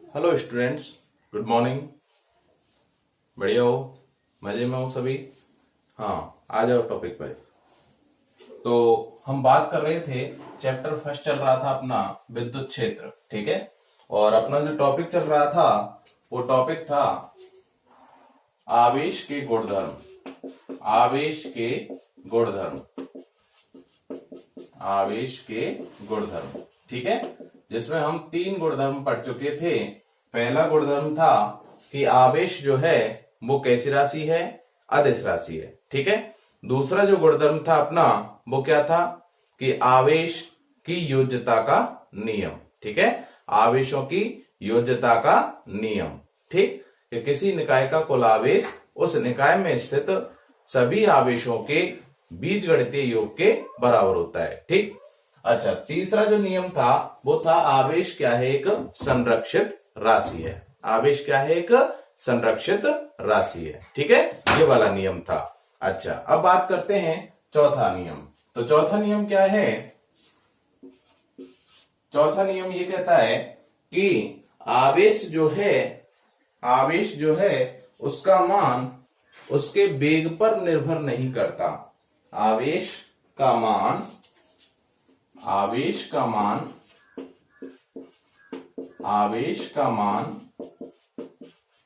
Hello students, good morning. बढ़िया हो? मजे में हो सभी? हाँ, आ जाओ टॉपिक पे। तो हम बात कर रहे थे, चैप्टर फर्स्ट चल रहा था अपना विद्युत क्षेत्र, ठीक है। और अपना जो टॉपिक चल रहा था वो टॉपिक था आवेश के गुणधर्म। आवेश के गुणधर्म। आवेश के गुणधर्म, ठीक है। जिसमें हम 3 गुणधर्म पढ़ चुके थे। पहला गुणधर्म था कि आवेश जो है वो कैसी राशि है? अदिश राशि है, ठीक है। दूसरा जो गुणधर्म था अपना वो क्या था कि आवेश की योज्यता का नियम, ठीक है। आवेशों की योज्यता का नियम, ठीक। कि किसी निकाय का कुल आवेश उस निकाय में स्थित सभी आवेशों के बीजगणितीय योग के बराबर होता है, ठीक। अच्छा, तीसरा जो नियम था वो था आवेश क्या है? एक संरक्षित राशि है। आवेश क्या है? एक संरक्षित राशि है, ठीक है। ये वाला नियम था। अच्छा, अब बात करते हैं चौथा नियम। तो चौथा नियम क्या है? चौथा नियम ये कहता है कि आवेश जो है उसका मान उसके वेग पर निर्भर नहीं करता। आवेश का मान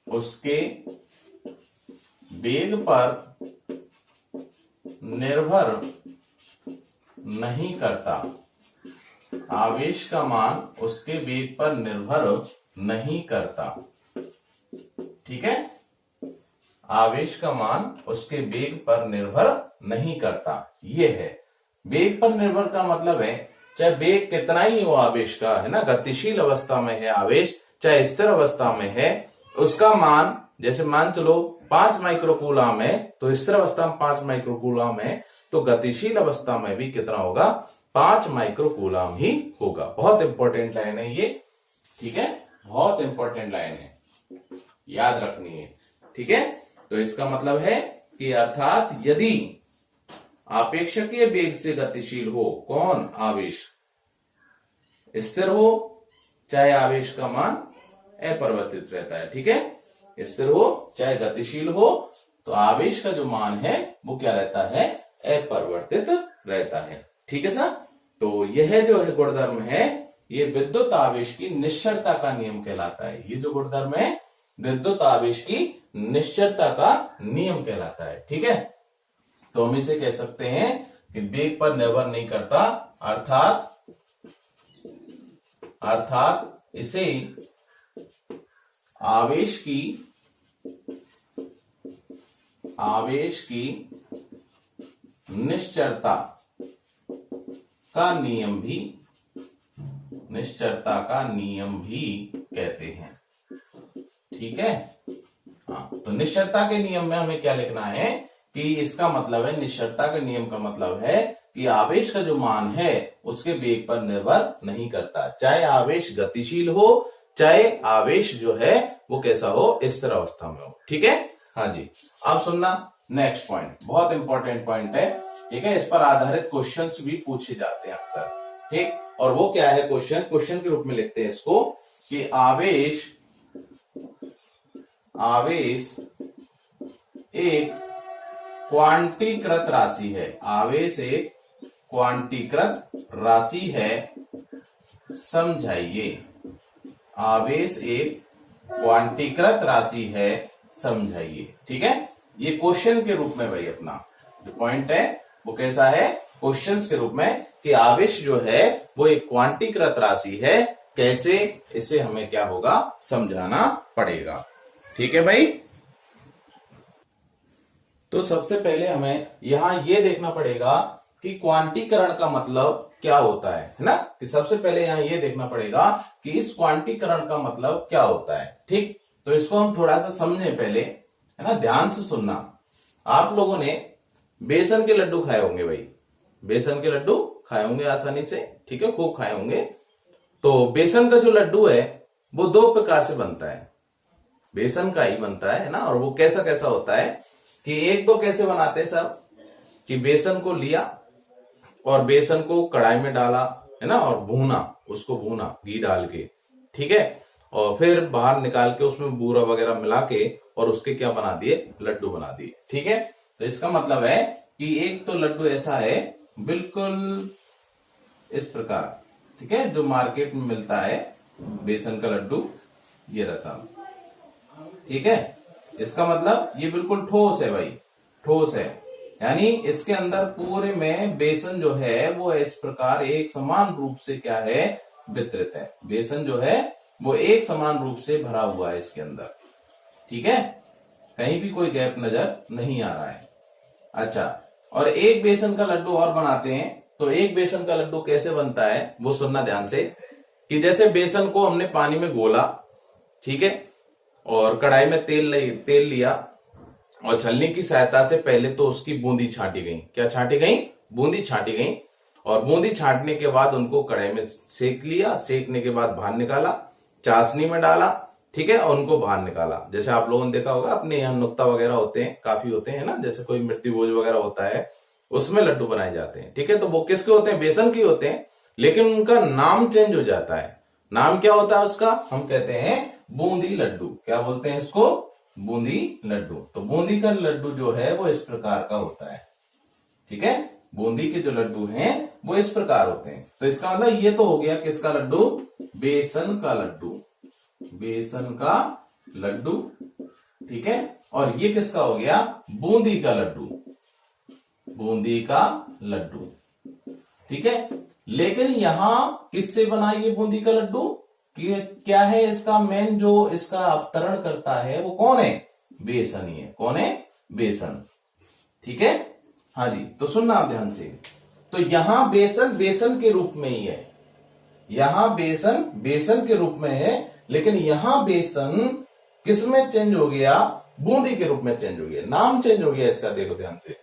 उसके वेग पर निर्भर नहीं करता। आवेश का मान उसके वेग पर निर्भर नहीं करता, ठीक है। आवेश का मान उसके वेग पर निर्भर नहीं करता, ये है। वेग पर निर्भर का मतलब है चाहे वेग कितना ही हो आवेश का, है ना, गतिशील अवस्था में है आवेश चाहे स्थिर अवस्था में है, उसका मान जैसे मान चलो 5 माइक्रोकूलम है तो स्थिर अवस्था में 5 माइक्रोकूलम है, तो गतिशील अवस्था में भी कितना होगा? 5 माइक्रोकूलम ही होगा। बहुत इंपॉर्टेंट लाइन है ये, ठीक है। बहुत इंपॉर्टेंट लाइन है, याद रखनी है, ठीक है। तो इसका मतलब है कि अर्थात यदि आपेक्षकीय वेग से गतिशील हो कौन? आवेश, स्थिर हो चाहे आवेश का मान अपरिवर्तित रहता है, ठीक है। स्थिर हो चाहे गतिशील हो तो आवेश का जो मान है वो क्या रहता है? अपरिवर्तित रहता है, ठीक है सर। तो यह जो है गुणधर्म है ये विद्युत आवेश की निश्चरता का नियम कहलाता है। ये जो गुणधर्म है विद्युत आवेश की निश्चरता का नियम कहलाता है, ठीक है। तो हम इसे कह सकते हैं कि वेग पर निर्भर नहीं करता, अर्थात इसे आवेश की निश्चरता का नियम भी कहते हैं, ठीक है। हाँ, तो निश्चरता के नियम में हमें क्या लिखना है कि इसका मतलब है, निश्चरता के नियम का मतलब है कि आवेश का जो मान है उसके वेग पर निर्भर नहीं करता, चाहे आवेश गतिशील हो चाहे आवेश जो है वो कैसा हो? स्थिर अवस्था में हो, ठीक है। हाँ जी, अब सुनना नेक्स्ट पॉइंट, बहुत इंपॉर्टेंट पॉइंट है, ठीक है। इस पर आधारित क्वेश्चंस भी पूछे जाते हैं अक्सर, ठीक। और वो क्या है? क्वेश्चन के रूप में लिखते हैं इसको कि आवेश एक क्वांटीकृत राशि है। आवेश एक क्वांटीकृत राशि है, समझाइए। आवेश एक क्वांटीकृत राशि है, समझाइए, ठीक है। ये क्वेश्चन के रूप में भाई अपना जो पॉइंट है वो कैसा है? क्वेश्चंस के रूप में कि आवेश जो है वो एक क्वांटीकृत राशि है, कैसे? इसे हमें क्या होगा? समझाना पड़ेगा, ठीक है भाई। तो सबसे पहले हमें यहां यह देखना पड़ेगा कि क्वांटीकरण का मतलब क्या होता है ना। कि सबसे पहले यहां यह देखना पड़ेगा कि इस क्वांटीकरण का मतलब क्या होता है, ठीक। तो इसको हम थोड़ा सा समझें पहले, है ना, ध्यान से सुनना। आप लोगों ने बेसन के लड्डू खाए होंगे भाई, बेसन के लड्डू खाए होंगे आसानी से, ठीक है, खूब खाए होंगे। तो बेसन का जो लड्डू है वो 2 प्रकार से बनता है, बेसन का ही बनता है ना। और वो कैसा कैसा होता है कि एक तो कैसे बनाते हैं साहब कि बेसन को लिया और बेसन को कढ़ाई में डाला, है ना, और भूना, उसको भूना घी डाल के, ठीक है। और फिर बाहर निकाल के उसमें बूरा वगैरह मिला के और उसके क्या बना दिए, लड्डू बना दिए। ठीक है, तो इसका मतलब है कि एक तो लड्डू ऐसा है बिल्कुल इस प्रकार, ठीक है, जो मार्केट में मिलता है बेसन का लड्डू, ये रसम, ठीक है। इसका मतलब ये बिल्कुल ठोस है भाई, ठोस है, यानी इसके अंदर पूरे में बेसन जो है वो इस प्रकार एक समान रूप से क्या है, वितरित है। बेसन जो है वो एक समान रूप से भरा हुआ है इसके अंदर, ठीक है, कहीं भी कोई गैप नजर नहीं आ रहा है। अच्छा, और एक बेसन का लड्डू और बनाते हैं, तो एक बेसन का लड्डू कैसे बनता है वो सुनना ध्यान से, कि जैसे बेसन को हमने पानी में घोला, ठीक है, और कढ़ाई में तेल लिया और छलनी की सहायता से पहले तो उसकी बूंदी छांटी गई। क्या छांटी गई, बूंदी छांटी गई, और बूंदी छांटने के बाद उनको कढ़ाई में सेक लिया, सेकने के बाद बाहर निकाला, चाशनी में डाला, ठीक है, और उनको बाहर निकाला। जैसे आप लोगों ने देखा होगा अपने यहाँ नुक्ता वगैरह होते हैं, काफी होते हैं ना, जैसे कोई मृत्यु भोज वगैरह होता है उसमें लड्डू बनाए जाते हैं, ठीक है, तो वो किसके होते हैं, बेसन के होते हैं, लेकिन उनका नाम चेंज हो जाता है। नाम क्या होता है उसका, हम कहते हैं बूंदी लड्डू। क्या बोलते हैं इसको, बूंदी लड्डू। तो बूंदी का लड्डू जो है वो इस प्रकार का होता है, ठीक है, बूंदी के जो लड्डू हैं वो इस प्रकार होते हैं। तो इसका मतलब ये तो हो गया किसका लड्डू, बेसन का लड्डू, बेसन का लड्डू, ठीक है, और ये किसका हो गया, बूंदी का लड्डू, बूंदी का लड्डू, ठीक है। लेकिन यहां किससे बना ये बूंदी का लड्डू, कि क्या है इसका मेन जो इसका अवतरण करता है वो कौन है, बेसन ही है। कौन है, बेसन, ठीक है। हाँ जी, तो सुनना आप ध्यान से, तो यहां बेसन बेसन के रूप में ही है, यहां बेसन बेसन के रूप में है, लेकिन यहां बेसन किसमें चेंज हो गया, बूंदी के रूप में चेंज हो गया, नाम चेंज हो गया इसका। देखो ध्यान से,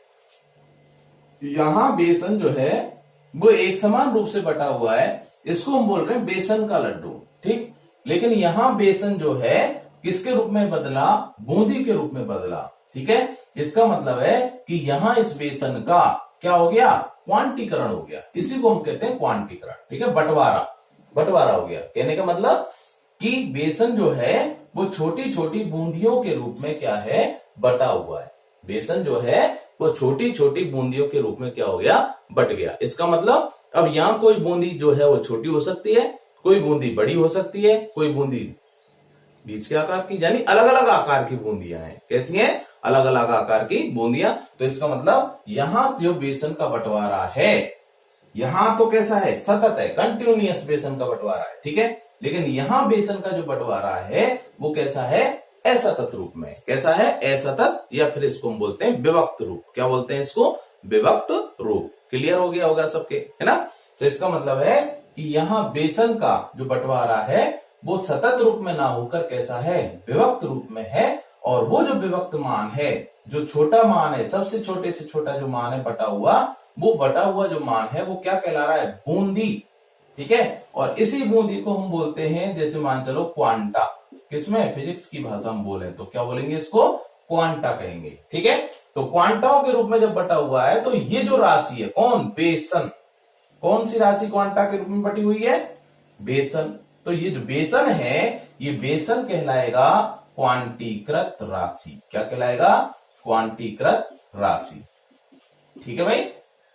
यहां बेसन जो है वो एक समान रूप से बटा हुआ है, इसको हम बोल रहे हैं बेसन का लड्डू, ठीक। लेकिन यहां बेसन जो है किसके रूप में बदला, बूंदी के रूप में बदला, ठीक है। इसका मतलब है कि यहां इस बेसन का क्या हो गया, क्वांटीकरण हो गया, इसी को हम कहते हैं क्वांटीकरण, ठीक है, बंटवारा, बंटवारा हो गया। कहने का मतलब कि बेसन जो है वो छोटी छोटी बूंदियों के रूप में क्या है, बटा हुआ है। बेसन जो है वो छोटी छोटी बूंदियों के रूप में क्या हो गया, बट गया। इसका मतलब अब यहां कोई बूंदी जो है वो छोटी हो सकती है, कोई बूंदी बड़ी हो सकती है, कोई बूंदी बीच के आकार की, यानी अलग अलग आकार की बूंदियां हैं। कैसी हैं, अलग अलग आकार की बूंदियां। तो इसका मतलब यहां जो बेसन का बंटवारा है, यहां तो कैसा है, सतत है, कंटिन्यूअस बेसन का बंटवारा है, ठीक है। लेकिन यहां बेसन का जो बंटवारा है वो कैसा है, असतत रूप में। कैसा है, असतत, या फिर इसको हम बोलते हैं विभक्त रूप। क्या बोलते हैं इसको, विभक्त रूप। क्लियर हो गया होगा सबके, है ना। तो इसका मतलब है कि यहां बेसन का जो बंटवारा है वो सतत रूप में ना होकर कैसा है, विभक्त रूप में है। और वो जो विभक्त मान है, जो छोटा मान है, सबसे छोटे से छोटा जो मान है बटा हुआ, वो बटा हुआ जो मान है वो क्या कहला रहा है, बूंदी, ठीक है। और इसी बूंदी को हम बोलते हैं, जैसे मान चलो क्वांटा, किसमें, फिजिक्स की भाषा में बोले तो क्या बोलेंगे, इसको क्वांटा कहेंगे, ठीक है। तो क्वांटाओं के रूप में जब बटा हुआ है तो ये जो राशि है कौन, बेसन, कौन सी राशि क्वांटा के रूप में बटी हुई है, बेसन। तो ये जो बेसन है ये बेसन कहलाएगा क्वांटीकृत राशि। क्या कहलाएगा, क्वांटीकृत राशि, ठीक है भाई।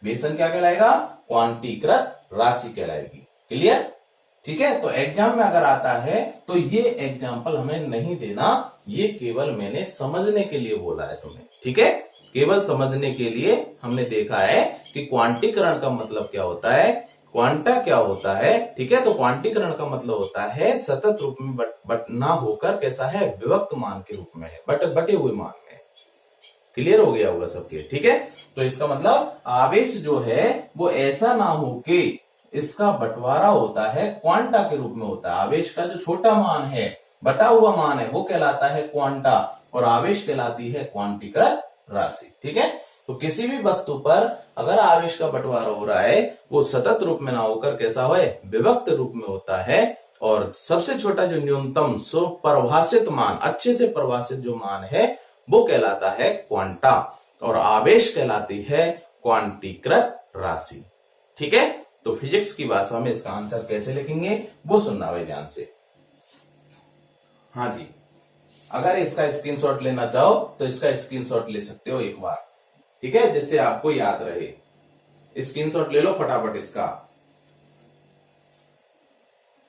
बेसन क्या कहलाएगा, क्वांटीकृत राशि कहलाएगी। क्लियर, ठीक है। तो एग्जाम में अगर आता है तो ये एग्जाम्पल हमें नहीं देना, ये केवल मैंने समझने के लिए बोला है तुम्हें, ठीक है। केवल समझने के लिए हमने देखा है कि क्वांटीकरण का मतलब क्या होता है, क्वांटा क्या होता है, ठीक है। तो क्वांटीकरण का मतलब होता है सतत रूप में बट ना होकर कैसा है, विभक्त मान के रूप में है, बटे हुए मान में। क्लियर हो गया होगा सबके, ठीक है। तो इसका मतलब आवेश जो है वो ऐसा ना हो कि इसका बंटवारा होता है क्वांटा के रूप में होता है। आवेश का जो छोटा मान है, बटा हुआ मान है, वो कहलाता है क्वांटा, और आवेश कहलाती है क्वांटीकृत राशि, ठीक है। तो किसी भी वस्तु पर अगर आवेश का बंटवारा हो रहा है वो सतत रूप में ना होकर कैसा हो, विभक्त रूप में होता है। और सबसे छोटा जो न्यूनतम सो परिभाषित मान, अच्छे से परिभाषित जो मान है वो कहलाता है क्वांटा, और आवेश कहलाती है क्वांटीकृत राशि, ठीक है। तो फिजिक्स की भाषा में इसका आंसर कैसे लिखेंगे वो सुनना भाई ध्यान से। हाँ जी, अगर इसका स्क्रीनशॉट लेना चाहो तो इसका स्क्रीनशॉट ले सकते हो एक बार, ठीक है, जिससे आपको याद रहे। स्क्रीनशॉट ले लो फटाफट इसका,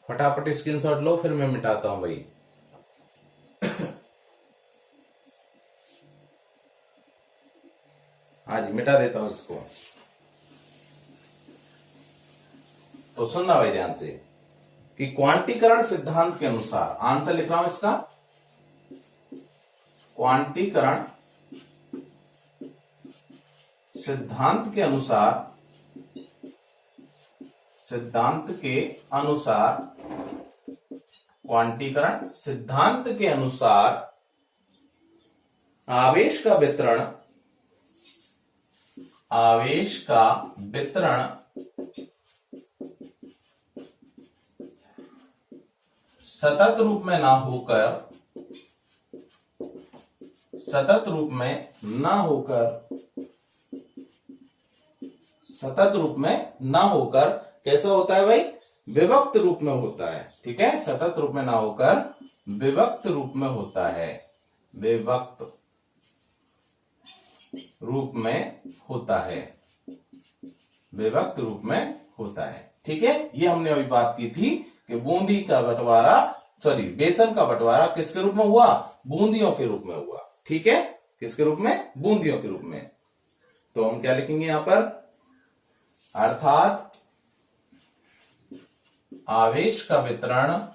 फटाफट स्क्रीनशॉट लो, फिर मैं मिटाता हूं भाई। हाँ जी, मिटा देता हूं इसको। तो सुनना भाई ध्यान से कि क्वांटीकरण सिद्धांत के अनुसार, आंसर लिख रहा हूं इसका, क्वांटीकरण सिद्धांत के अनुसार, सिद्धांत के अनुसार, क्वांटीकरण सिद्धांत के अनुसार आवेश का वितरण, आवेश का वितरण सतत रूप में ना होकर, सतत रूप में ना होकर, सतत रूप में ना होकर कैसा होता है भाई, विभक्त रूप में होता है, ठीक है, सतत रूप में ना होकर विभक्त रूप में होता है, विभक्त रूप में होता है, विभक्त रूप में होता है, ठीक है। ये हमने अभी बात की थी कि बूंदी का बंटवारा, सॉरी बेसन का बंटवारा किसके रूप में हुआ, बूंदियों के रूप में हुआ, ठीक है, किसके रूप में, बूंदियों के रूप में। तो हम क्या लिखेंगे यहां पर, अर्थात आवेश का वितरण,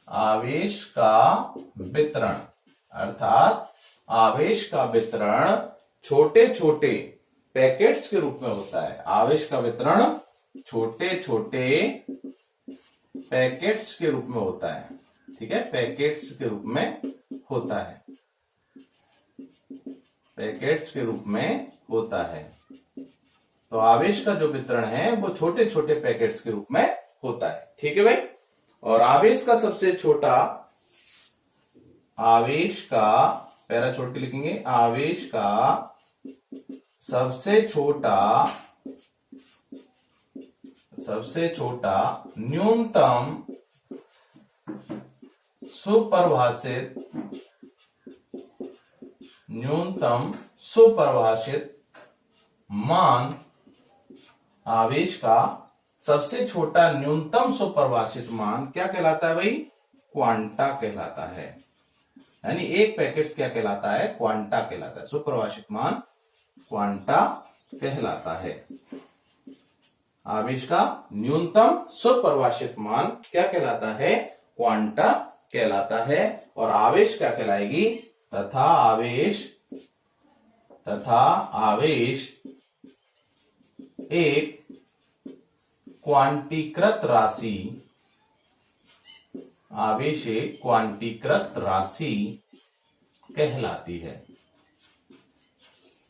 आवेश का वितरण, अर्थात आवेश का वितरण छोटे छोटे पैकेट्स के रूप में होता है, आवेश का वितरण छोटे छोटे पैकेट्स के रूप में होता है, ठीक है, पैकेट्स के रूप में होता है, पैकेट्स के रूप में होता है। तो आवेश का जो वितरण है वो छोटे छोटे पैकेट्स के रूप में होता है, ठीक है भाई। और आवेश का सबसे छोटा, आवेश का पैरा छोड़ के लिखेंगे, आवेश का सबसे छोटा, सबसे छोटा न्यूनतम सुपरिभाषित, न्यूनतम सुपरिभाषित मान, आवेश का सबसे छोटा न्यूनतम सुपरिभाषित मान क्या कहलाता है भाई, क्वांटा कहलाता है, यानी एक पैकेट क्या कहलाता है, क्वांटा कहलाता है, सुपरिभाषित मान क्वांटा कहलाता है। आवेश का न्यूनतम सुपरिभाषित मान क्या कहलाता है, क्वांटा कहलाता है। और आवेश क्या कहलाएगी, तथा आवेश, तथा आवेश एक क्वांटीकृत राशि, आवेश एक क्वांटीकृत राशि कहलाती है,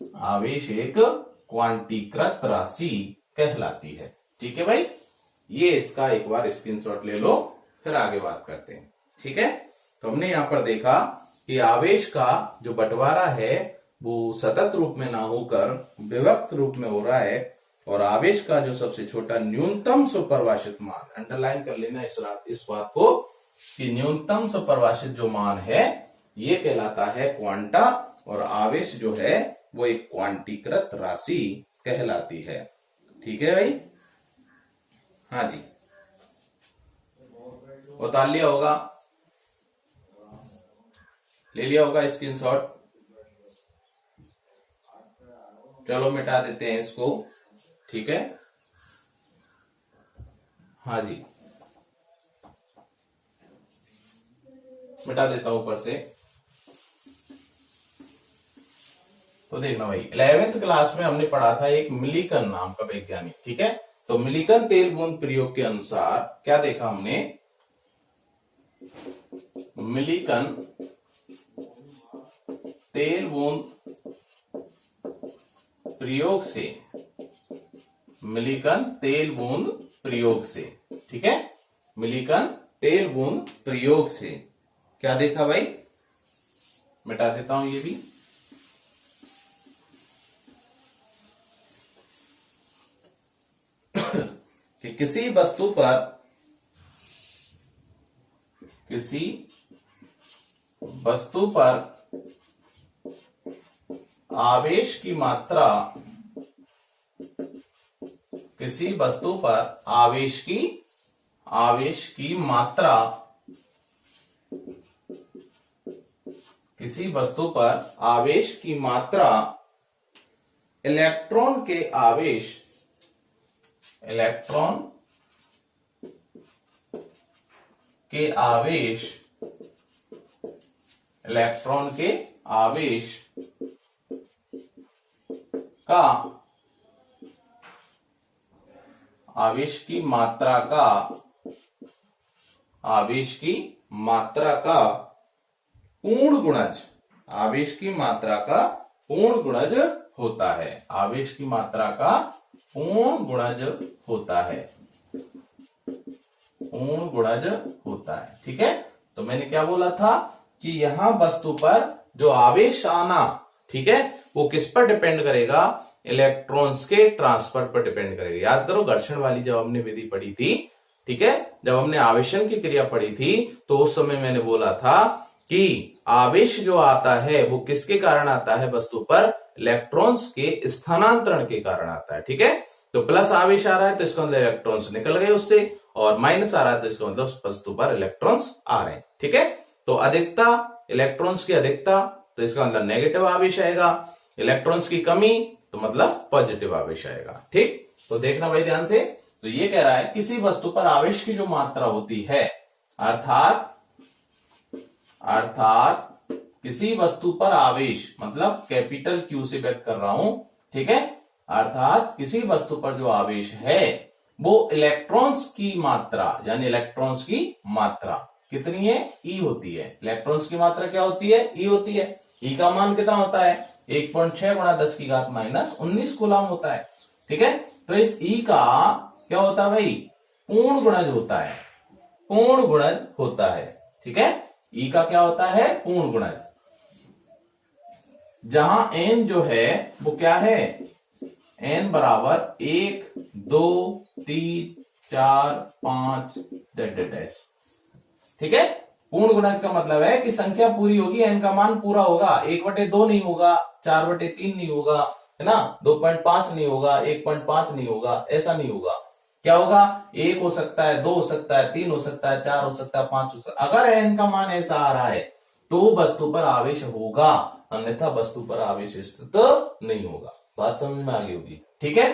आवेश एक क्वांटीकृत राशि कहलाती है, ठीक है भाई। ये इसका एक बार स्क्रीनशॉट ले लो, फिर आगे बात करते हैं, ठीक है। तो हमने यहां पर देखा कि आवेश का जो बंटवारा है वो सतत रूप में ना होकर विभक्त रूप में हो रहा है, और आवेश का जो सबसे छोटा न्यूनतम सुपरिभाषित मान, अंडरलाइन कर लेना इस बात को कि न्यूनतम सुपरिभाषित जो मान है ये कहलाता है क्वांटा, और आवेश जो है वो एक क्वांटीकृत राशि कहलाती है, ठीक है भाई। हाँ जी, उतार लिया होगा, ले लिया होगा स्क्रीनशॉट। चलो मिटा देते हैं इसको, ठीक है। हाँ जी, मिटा देता हूं ऊपर से। तो देखना भाई, 11th क्लास में हमने पढ़ा था एक मिलिकन नाम का वैज्ञानिक, ठीक है। तो मिलिकन तेल बूंद प्रयोग के अनुसार क्या देखा हमने, मिलिकन तेल बूंद प्रयोग से, मिलिकन तेल बूंद प्रयोग से, ठीक है, मिलिकन तेल बूंद प्रयोग से क्या देखा भाई, मिटा देता हूं ये भी। कि किसी वस्तु पर, किसी वस्तु पर आवेश की मात्रा, किसी वस्तु पर आवेश की मात्रा, किसी वस्तु पर आवेश की मात्रा इलेक्ट्रॉन के आवेश, इलेक्ट्रॉन के आवेश, इलेक्ट्रॉन के आवेश का, आवेश की मात्रा का, आवेश की मात्रा का पूर्ण गुणज, आवेश की मात्रा का पूर्ण गुणज होता है, आवेश की मात्रा का पूर्ण गुणज होता है, पूर्ण गुणज होता है। ठीक है, तो मैंने क्या बोला था कि यहां वस्तु पर जो आवेश आना, ठीक है, वो किस पर डिपेंड करेगा, इलेक्ट्रॉन्स के ट्रांसफर पर डिपेंड करेगा। याद करो घर्षण वाली जब हमने विधि पढ़ी थी, ठीक है, जब हमने आवेशन की क्रिया पढ़ी थी तो उस समय मैंने बोला था कि आवेश जो आता है वो किसके कारण आता है वस्तु पर, इलेक्ट्रॉन्स के स्थानांतरण के कारण आता है। ठीक है, तो प्लस आवेश आ रहा है तो इसका मतलब इलेक्ट्रॉन्स निकल गए उससे, और माइनस आ रहा है तो इसका मतलब उस वस्तु पर इलेक्ट्रॉन्स आ रहे हैं। ठीक है, तो अधिकता, इलेक्ट्रॉन्स की अधिकता तो इसका मतलब नेगेटिव आवेश आएगा, इलेक्ट्रॉन्स की कमी तो मतलब पॉजिटिव आवेश आएगा। ठीक, तो देखना भाई ध्यान से, तो ये कह रहा है किसी वस्तु पर आवेश की जो मात्रा होती है, अर्थात किसी वस्तु पर आवेश मतलब कैपिटल क्यू से व्यक्त कर रहा हूं, ठीक है, अर्थात किसी वस्तु पर जो आवेश है वो इलेक्ट्रॉन्स की मात्रा, यानी इलेक्ट्रॉन्स की मात्रा कितनी है, ई होती है। इलेक्ट्रॉन्स की मात्रा क्या होती है, ई होती है। ई का मान कितना होता है, 1.6 गुणा 10 की घात माइनस 19 कूलम होता है। ठीक है, तो इस ई का क्या होता है भाई, पूर्ण गुणज होता है, पूर्ण गुणज होता है। ठीक है, ई का क्या होता है, पूर्ण गुणज, जहां एन जो है वो क्या है, एन बराबर 1 2 3 4 5 डैश। ठीक है, पूर्ण गुणज का मतलब है कि संख्या पूरी होगी, एन का मान पूरा होगा, 1/2 नहीं होगा, 4/3 नहीं होगा, है ना, 2.5 नहीं होगा, 1.5 नहीं होगा, ऐसा नहीं होगा। क्या होगा, 1 हो सकता है, 2 हो सकता है, 3 हो सकता है, 4 हो सकता है, 5 हो सकता है। अगर एन का मान ऐसा आ रहा है तो वस्तु पर आवेश होगा, अन्यथा वस्तु पर आवेश स्थित नहीं होगा। बात समझ में आ गई होगी। ठीक है,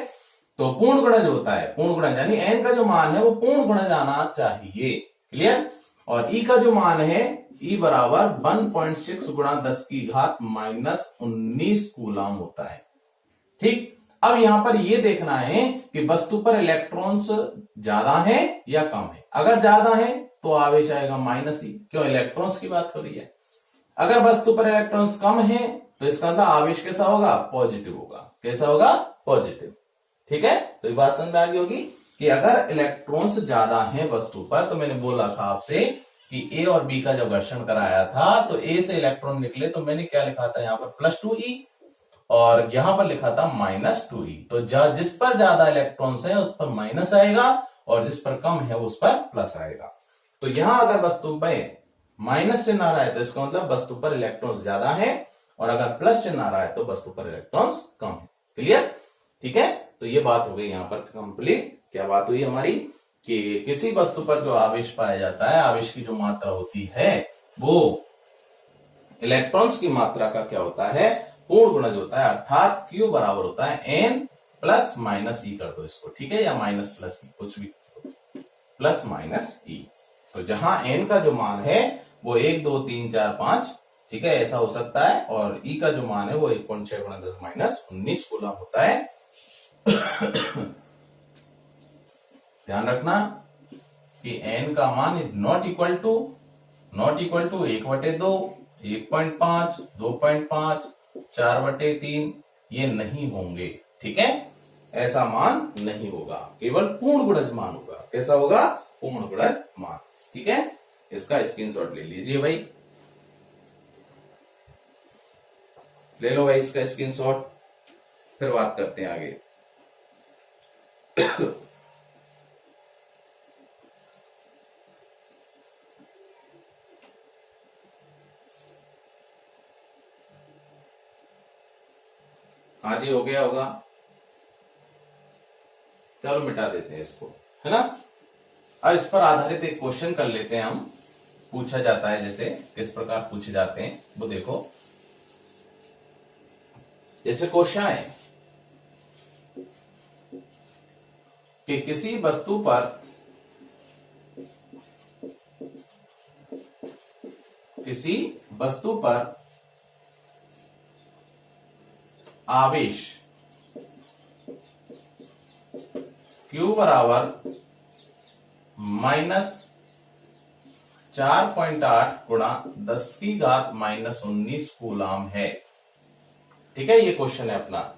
तो पूर्ण गुणज होता है, पूर्ण गुणज यानी एन का जो मान है वो पूर्ण गुणज आना चाहिए। क्लियर, और ई का जो मान है, ई बराबर 1.6 गुणा 10 की घात माइनस 19 कूलम होता है। ठीक, अब यहां पर यह देखना है कि वस्तु पर इलेक्ट्रॉन्स ज्यादा है या कम है। अगर ज्यादा है तो आवेश आएगा माइनस ई, क्यों, इलेक्ट्रॉन्स की बात हो रही है। अगर वस्तु पर इलेक्ट्रॉन्स कम है तो इसका अंदर आवेश कैसा होगा, पॉजिटिव होगा। कैसा होगा, पॉजिटिव। ठीक है, तो ये बात समझ में आ गई होगी कि अगर इलेक्ट्रॉन्स ज्यादा हैं वस्तु पर, तो मैंने बोला था आपसे कि ए और बी का जब घर्षण कराया था तो ए से इलेक्ट्रॉन निकले, तो मैंने क्या लिखा था यहाँ पर +2e, और यहां पर लिखा था -2e। तो जिस पर ज्यादा इलेक्ट्रॉन्स है उस पर माइनस आएगा, और जिस पर कम है उस पर प्लस आएगा। तो यहां अगर वस्तु पर माइनस चिन्ह आ रहा है तो इसका मतलब वस्तु पर इलेक्ट्रॉन्स ज्यादा है, और अगर प्लस चिन्ह आ रहा है तो वस्तु पर इलेक्ट्रॉन्स कम है। क्लियर, ठीक है, तो ये बात हो गई यहां पर कंप्लीट। क्या बात हुई हमारी कि किसी वस्तु पर जो आवेश पाया जाता है, आवेश की जो मात्रा होती है वो इलेक्ट्रॉन्स की मात्रा का क्या होता है, पूर्ण गुणज होता है। अर्थात Q बराबर होता है N प्लस माइनस ई कर दो इसको, ठीक है, या माइनस प्लस ई, कुछ भी, प्लस माइनस ई। तो जहां N का जो मान है वो 1 2 3 4 5, ठीक है, ऐसा हो सकता है, और ई का जो मान है वो 1.6 गुणा 10 माइनस 19 कूलम होता है। ध्यान रखना कि n का मान नॉट इक्वल टू 1/2, 1.5, 2.5, 4/3 ये नहीं होंगे। ठीक है, ऐसा मान नहीं होगा, केवल पूर्ण गुणज मान होगा। कैसा होगा, पूर्ण गुणज मान। ठीक है, इसका स्क्रीनशॉट ले लीजिए भाई, ले लो भाई इसका स्क्रीनशॉट, फिर बात करते हैं आगे। हाँ जी, हो गया होगा। चलो मिटा देते हैं इसको, है ना। अब इस पर आधारित एक क्वेश्चन कर लेते हैं हम। पूछा जाता है जैसे किस प्रकार पूछे जाते हैं वो देखो। जैसे क्वेश्चन है कि किसी वस्तु पर आवेश Q बराबर -4.8 गुणा 10⁻⁻19 कूलाम है। ठीक है, ये क्वेश्चन है अपना।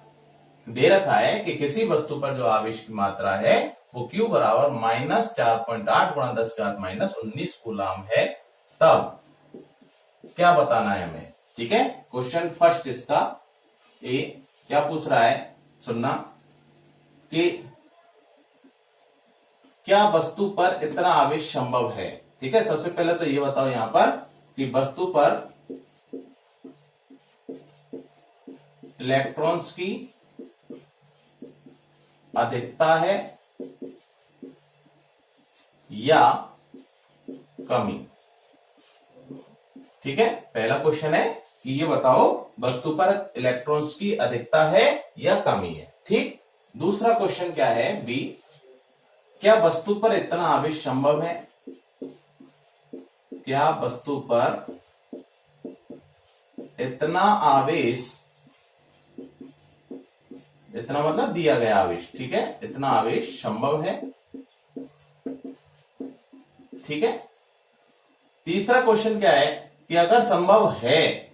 दे रखा है कि किसी वस्तु पर जो आवेश की मात्रा है वो Q बराबर -4.8 गुणा 10⁻⁻19 कूलाम है, तब क्या बताना है हमें। ठीक है, क्वेश्चन फर्स्ट इसका ए क्या पूछ रहा है, सुनना, कि क्या वस्तु पर इतना आवेश संभव है। ठीक है, सबसे पहले तो ये बताओ यहां पर कि वस्तु पर इलेक्ट्रॉन्स की अधिकता है या कमी। ठीक है, पहला क्वेश्चन है कि ये बताओ वस्तु पर इलेक्ट्रॉन्स की अधिकता है या कमी है। ठीक, दूसरा क्वेश्चन क्या है, बी, क्या वस्तु पर इतना आवेश संभव है। क्या वस्तु पर इतना आवेश, इतना मतलब दिया गया आवेश, ठीक है, इतना आवेश संभव है। ठीक है, तीसरा क्वेश्चन क्या है कि अगर संभव है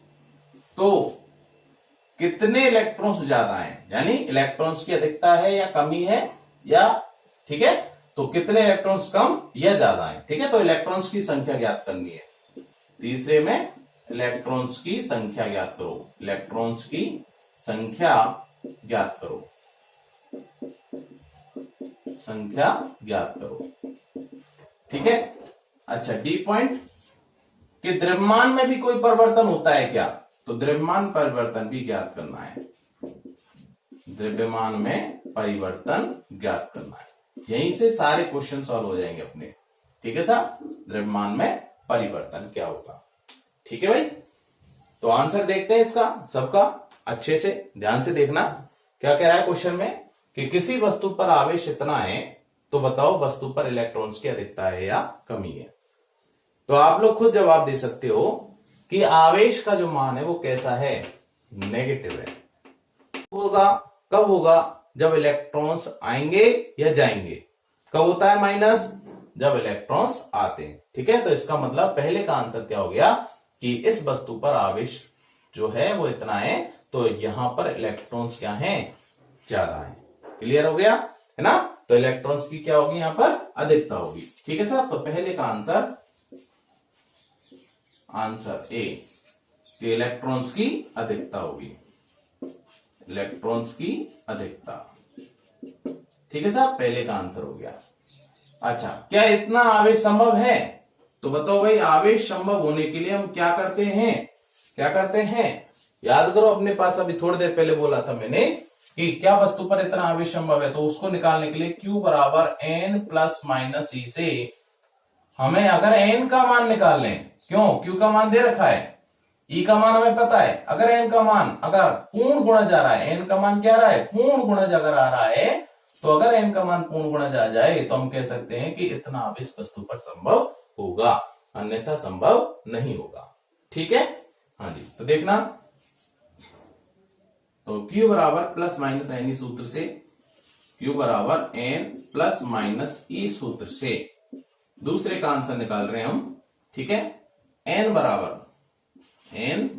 तो कितने इलेक्ट्रॉन्स ज्यादा हैं, यानी इलेक्ट्रॉन्स की अधिकता है या कमी है, या ठीक है, तो कितने इलेक्ट्रॉन्स कम या ज्यादा हैं। ठीक है, तो इलेक्ट्रॉन्स की संख्या ज्ञात करनी है। तीसरे में इलेक्ट्रॉन्स की संख्या ज्ञात करो, इलेक्ट्रॉन्स की संख्या ज्ञात करो, संख्या ज्ञात करो। ठीक है, अच्छा, डी पॉइंट कि द्रव्यमान में भी कोई परिवर्तन होता है क्या, तो द्रव्यमान परिवर्तन भी ज्ञात करना है, द्रव्यमान में परिवर्तन ज्ञात करना है। यहीं से सारे क्वेश्चन सॉल्व हो जाएंगे अपने। ठीक है साहब, द्रव्यमान में परिवर्तन क्या होगा। ठीक है भाई, तो आंसर देखते हैं इसका सबका, अच्छे से ध्यान से देखना। क्या कह रहा है क्वेश्चन में कि किसी वस्तु पर आवेश इतना है तो बताओ वस्तु पर इलेक्ट्रॉन्स की अधिकता है या कमी है। तो आप लोग खुद जवाब दे सकते हो कि आवेश का जो मान है वो कैसा है, नेगेटिव है। होगा कब होगा, जब इलेक्ट्रॉन्स आएंगे या जाएंगे। कब होता है माइनस, जब इलेक्ट्रॉन्स आते हैं। ठीक है, तो इसका मतलब पहले का आंसर क्या हो गया कि इस वस्तु पर आवेश जो है वो इतना है, तो यहां पर इलेक्ट्रॉन्स क्या हैं, ज्यादा है। क्लियर हो गया है ना, तो इलेक्ट्रॉन्स की क्या होगी, यहां पर अधिकता होगी। ठीक है साहब, तो पहले का आंसर ए कि इलेक्ट्रॉन्स की अधिकता होगी, इलेक्ट्रॉन्स की अधिकता। ठीक है साहब, पहले का आंसर हो गया। अच्छा, क्या इतना आवेश संभव है, तो बताओ भाई, आवेश संभव होने के लिए हम क्या करते हैं, क्या करते हैं, याद करो अपने पास अभी थोड़ी देर पहले बोला था मैंने कि क्या वस्तु पर इतना आवेश संभव है, तो उसको निकालने के लिए Q बराबर n प्लस माइनस ई से हमें अगर n का मान निकाल लें, क्यों, Q का मान दे रखा है, ई का मान हमें पता है, अगर n का मान अगर पूर्ण गुणा जा रहा है, n का मान क्या आ रहा है, पूर्ण गुणा अगर आ रहा है, तो अगर n का मान पूर्ण गुणा जा जाए तो हम कह सकते हैं कि इतना आवेश वस्तु पर संभव होगा, अन्यथा संभव नहीं होगा। ठीक है, हाँ जी, तो देखना, तो Q बराबर प्लस माइनस एन सूत्र से, Q बराबर n प्लस माइनस ई सूत्र से दूसरे का आंसर निकाल रहे हैं हम। ठीक है, n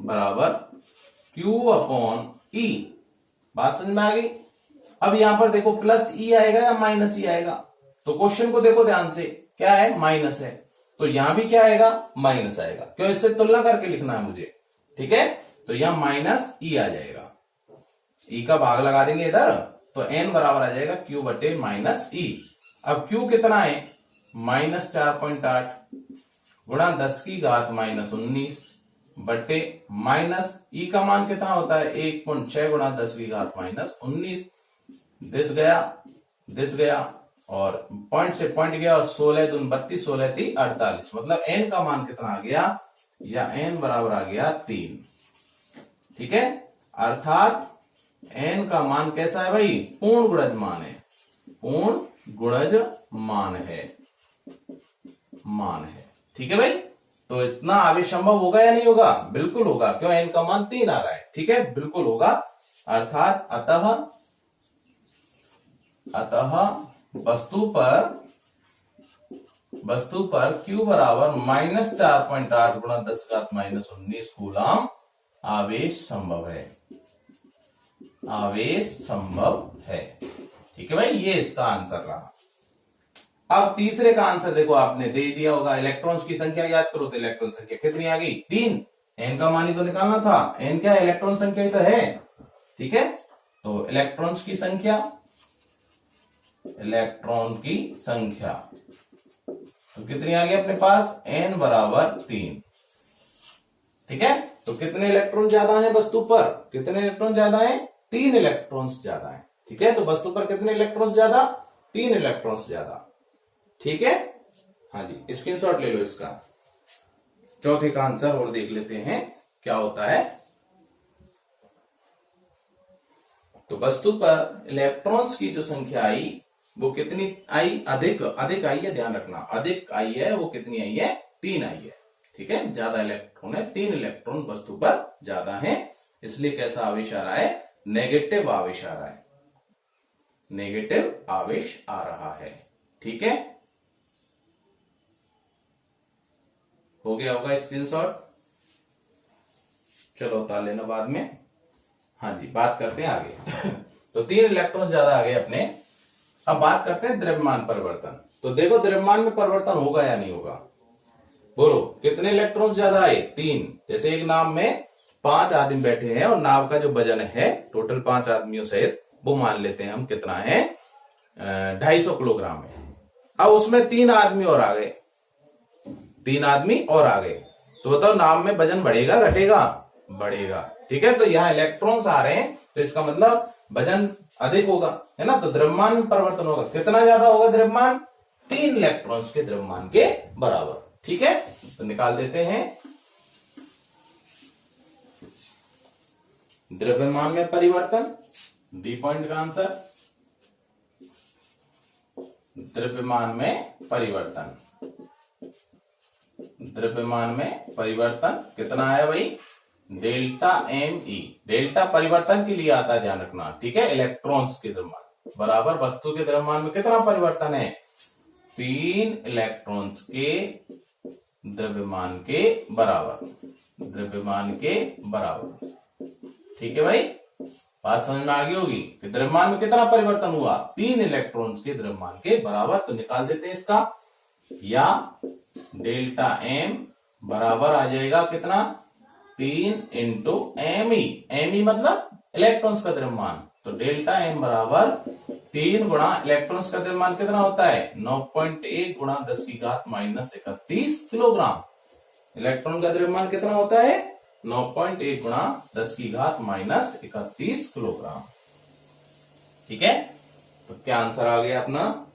बराबर Q अपॉन ई, बात समझ में आ गई। अब यहां पर देखो प्लस ई आएगा या माइनस ई आएगा, तो क्वेश्चन को देखो ध्यान से, क्या है, माइनस है, तो यहां भी क्या आएगा, माइनस आएगा, क्यों, इससे तुलना करके लिखना है मुझे। ठीक है, तो यहां माइनस ई आ जाएगा, ई का भाग लगा देंगे इधर, तो n बराबर आ जाएगा Q बटे माइनस ई। अब Q कितना है, -4.8 गुणा 10⁻⁻19 बटे माइनस ई का मान कितना होता है 1.6 गुणा 10 की घात माइनस 19। दिस गया और पॉइंट से पॉइंट गया और 16 दून 32 16 3 48, मतलब एन का मान कितना आ गया, या एन बराबर आ गया 3। ठीक है, अर्थात एन का मान कैसा है भाई, पूर्ण गुणज मान है, पूर्ण गुणज मान है। ठीक है भाई, तो इतना आवेश संभव होगा या नहीं होगा, बिल्कुल होगा, क्यों, एन का मान 3 आ रहा है। ठीक है, बिल्कुल होगा। अर्थात अतः वस्तु पर Q बराबर -4.8 गुणा 10 घात -19 कूलम आवेश संभव है, ठीक है भाई, ये इसका आंसर रहा। अब तीसरे का आंसर देखो, आपने दे दिया होगा, इलेक्ट्रॉन्स की संख्या याद करो, तो इलेक्ट्रॉन संख्या कितनी आ गई, 3। एन का मान ही तो निकालना था, एन क्या है, इलेक्ट्रॉन संख्या ही तो है। ठीक है, तो इलेक्ट्रॉन की संख्या तो कितनी आ गई अपने पास, एन बराबर 3। ठीक है, तो कितने इलेक्ट्रॉन ज्यादा हैं वस्तु पर, कितने इलेक्ट्रॉन ज्यादा हैं, 3 इलेक्ट्रॉन्स ज्यादा हैं। ठीक है, तो वस्तु पर कितने इलेक्ट्रॉन्स ज्यादा, 3 इलेक्ट्रॉन्स ज्यादा। ठीक है, हाँ जी, स्क्रीनशॉट ले लो इसका। चौथे का आंसर और देख लेते हैं क्या होता है। तो वस्तु पर इलेक्ट्रॉन्स की जो संख्या आई वो कितनी आई, अधिक आई है, ध्यान रखना, अधिक आई है, वो कितनी आई है, 3 आई है। ठीक है, ज्यादा इलेक्ट्रॉन है, 3 इलेक्ट्रॉन वस्तु पर ज्यादा है, इसलिए कैसा आवेश आ रहा है, नेगेटिव आवेश आ रहा है, नेगेटिव आवेश आ रहा है। ठीक है, हो गया होगा स्क्रीनशॉट, चलो उतार लेना बाद में। हाँ जी, बात करते हैं आगे। तो 3 इलेक्ट्रॉन ज्यादा आ गए अपने। अब बात करते हैं द्रव्यमान परिवर्तन। तो देखो द्रव्यमान में परिवर्तन होगा या नहीं होगा, बोलो, कितने इलेक्ट्रॉन ज्यादा आए, 3। जैसे एक नाव में 5 आदमी बैठे हैं और नाव का जो वजन है टोटल 5 आदमियों सहित, वो मान लेते हैं हम कितना है, 250 किलोग्राम है। अब उसमें 3 आदमी और आ गए, 3 आदमी और आ गए, तो बताओ नाव में वजन बढ़ेगा घटेगा, बढ़ेगा। ठीक है, तो यहाँ इलेक्ट्रॉन्स आ रहे हैं, तो इसका मतलब वजन अधिक होगा, है ना, तो द्रव्यमान में परिवर्तन होगा। कितना ज्यादा होगा द्रव्यमान, 3 इलेक्ट्रॉन्स के द्रव्यमान के बराबर। ठीक है, तो निकाल देते हैं द्रव्यमान में परिवर्तन, डी पॉइंट का आंसर, द्रव्यमान में परिवर्तन, द्रव्यमान में परिवर्तन कितना है भाई, डेल्टा एम ई, डेल्टा परिवर्तन के लिए आता है, ध्यान रखना। ठीक है, इलेक्ट्रॉन्स के द्रव्यमान बराबर वस्तु के द्रव्यमान में कितना परिवर्तन है, 3 इलेक्ट्रॉन्स के द्रव्यमान के बराबर, द्रव्यमान के बराबर। ठीक है भाई, बात समझ में आ गई होगी कि द्रव्यमान में कितना परिवर्तन हुआ, 3 इलेक्ट्रॉन्स के द्रव्यमान के बराबर। तो निकाल देते हैं इसका, या डेल्टा एम बराबर आ जाएगा कितना, 3 इंटू एम ई मतलब इलेक्ट्रॉन्स का द्रव्यमान, तो डेल्टा एम बराबर 3 गुणा इलेक्ट्रॉन्स का द्रव्यमान कितना होता है, 9.1 गुणा 10 की घात -31 किलोग्राम। इलेक्ट्रॉन का द्रव्यमान कितना होता है, 9.1 गुणा 10 की घात -31 किलोग्राम। ठीक है, तो क्या आंसर आ गया अपना,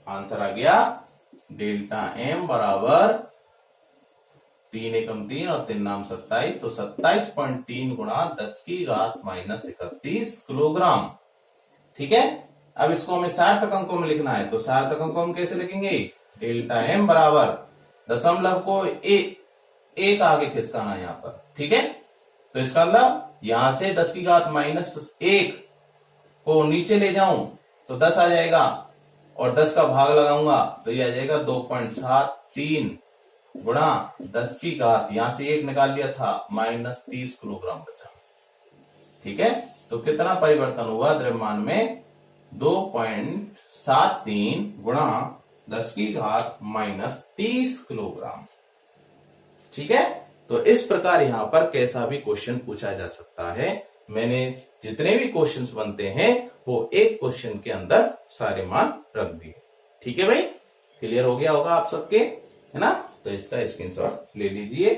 आंसर आ गया डेल्टा एम बराबर 3 एकम 3 और 3 नाम 27, तो 27.3 गुणा 10 की घात -31 किलोग्राम। ठीक है, अब इसको हमें सार्थक अंकों में लिखना है, तो सार्थक अंकों में कैसे लिखेंगे, डेल्टा एम बराबर दशमलव को एक आगे खिसकाना है यहाँ पर। ठीक है, तो इसका मतलब यहां से 10 की घात -1 को नीचे ले जाऊं तो 10 आ जाएगा, और 10 का भाग लगाऊंगा तो ये आ जाएगा 2.73 गुणा 10 की घात, यहां से 1 निकाल लिया था, -30 किलोग्राम बचा। ठीक है, तो कितना परिवर्तन हुआ द्रव्यमान में, 2.73 गुणा 10 की घात -30 किलोग्राम। ठीक है, तो इस प्रकार यहां पर कैसा भी क्वेश्चन पूछा जा सकता है। मैंने जितने भी क्वेश्चंस बनते हैं वो एक क्वेश्चन के अंदर सारे मान रख दिए। ठीक है भाई, क्लियर हो गया होगा आप सबके, है ना, तो इसका स्क्रीनशॉट ले लीजिए।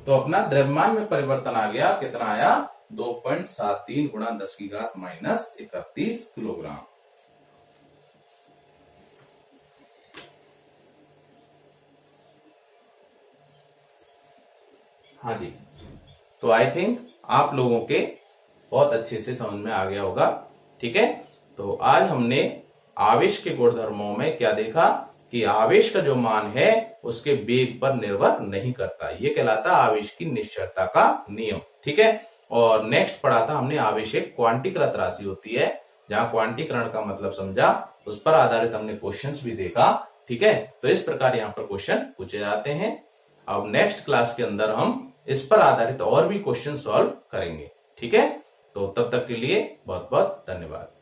तो अपना द्रव्यमान में परिवर्तन आ गया, कितना आया 2.73 गुणा 10 की घात -31 किलोग्राम। हाँ जी, तो आई थिंक आप लोगों के बहुत अच्छे से समझ में आ गया होगा। ठीक है, तो आज हमने आवेश के गुणधर्मों में क्या देखा कि आवेश का जो मान है उसके वेग पर निर्भर नहीं करता, ये कहलाता आवेश की निश्चलता का नियम। ठीक है, और नेक्स्ट पढ़ा था हमने आवेश एक क्वांटीकृत राशि होती है, जहां क्वांटीकरण का मतलब समझा, उस पर आधारित हमने क्वेश्चंस भी देखा। ठीक है, तो इस प्रकार यहाँ पर क्वेश्चन पूछे जाते हैं। अब नेक्स्ट क्लास के अंदर हम इस पर आधारित और भी क्वेश्चन सॉल्व करेंगे। ठीक है, तो तब तक के लिए बहुत बहुत धन्यवाद।